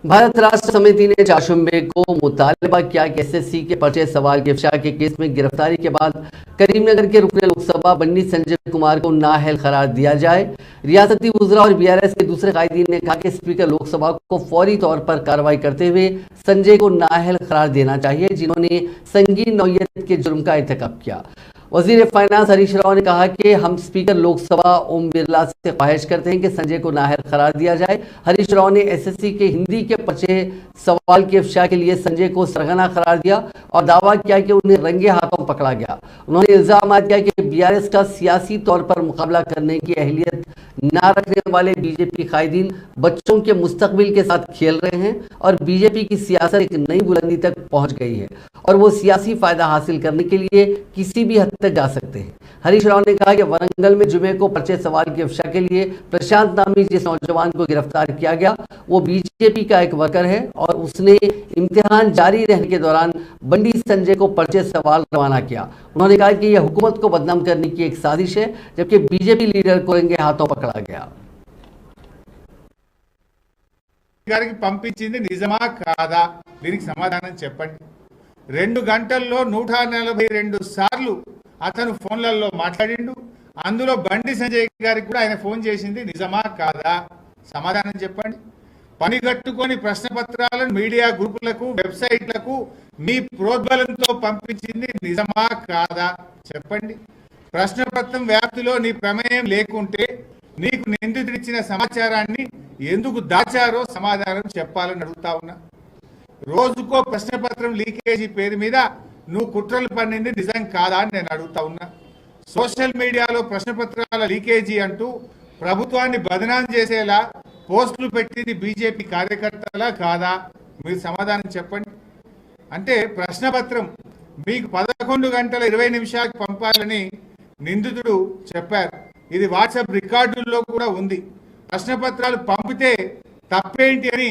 भारत राष्ट्र समिति ने 4 को मुतालबा किया कि एसएससी के पर्चे सवाल के इफ्शा के केस में गिरफ्तारी के बाद करीमनगर के रुकने लोकसभा बंडी संजय कुमार को नाअहल करार दिया जाए। रियासती वुज़रा और बीआरएस के दूसरे कायदीन ने कहा कि स्पीकर लोकसभा को फौरी तौर पर कार्रवाई करते हुए संजय को नाअहल करार देना चाहिए, जिन्होंने संगीन नौयत के जुर्म का इर्तिकाब किया। वजीर फाइनेंस हरीश राव ने कहा कि हम स्पीकर लोकसभा ओम बिरला से ख्वाहिश करते हैं कि संजय को नाअहल करार दिया जाए। हरीश राव ने एसएससी के हिंदी के पर्चे सवाल के इफ्शा के लिए संजय को सरगना करार दिया और दावा किया कि उन्हें रंगे हाथों पकड़ा गया। उन्होंने इल्जाम किया कि बीआरएस का सियासी तौर पर मुकाबला करने की अहलियत ना रखने वाले बीजेपी कायदीन बच्चों के मुस्तकबिल के साथ खेल रहे हैं और बीजेपी की सियासत एक नई बुलंदी तक पहुंच गई है और वो सियासी फायदा हासिल करने के लिए किसी भी हद तक जा सकते हैं। हरीश राव ने कहा कि वरंगल में जुमे को पर्चे सवाल के इफ्शा के लिए प्रशांत नामी जिस नौजवान को गिरफ्तार किया गया वो बीजेपी का एक वर्कर है और उसने इम्तिहान जारी रहने के दौरान बंडी संजय को पर्चे सवाल रवाना किया। उन्होंने कहा कि यह हुकूमत को बदनाम करने की एक साजिश है, जबकि बीजेपी लीडर को रंगे हाथों पकड़ा गया। గారికి పంపించింది నిజమా కాదా దీనికి సమాధానం చెప్పండి। 2 గంటల్లో 142 సార్లు అతను ఫోన్లలో మాట్లాడిండు। అందులో బండి సంజయ్ గారికి కూడా ఆయన ఫోన్ చేసింది నిజమా కాదా సమాధానం చెప్పండి। పని కట్టుకొని ప్రశ్న పత్రాలను మీడియా గ్రూపులకు వెబ్సైట్లకు మీ ప్రోద్బలంతో పంపించింది నిజమా కాదా చెప్పండి। ప్రశ్న పత్రం వ్యాప్తిలో నీ ప్రమేయం లేకుంటే నీకు నిందితుడిచ్చిన సమాచారాన్ని ఎందుకు దాచారో సమాధానం చెప్పాలని అడుగుతా ఉన్నా। రోజుకో ప్రశ్నపత్రం లీకేజీ పేరు మీద నువ్వు కుట్రలు పన్నింది నిజం కాదా అని నేను అడుగుతా ఉన్నా। సోషల్ మీడియాలో ప్రశ్నపత్రాల లీకేజీ అంటూ ప్రభుత్వాన్ని బదనాం చేసేలా పోస్టులు పెట్టింది బీజేపీ కార్యకర్తలా కాదా మీరు సమాధానం చెప్పండి। అంటే ప్రశ్నపత్రం మీకు 11 గంటల 20 నిమిషాలకు పంపాలని నిందితుడు చెప్పారు। ఇది వాట్సాప్ రికార్డుల్లో కూడా ఉంది। ప్రశ్నపత్రాలు పంపితే తప్పేంటి అని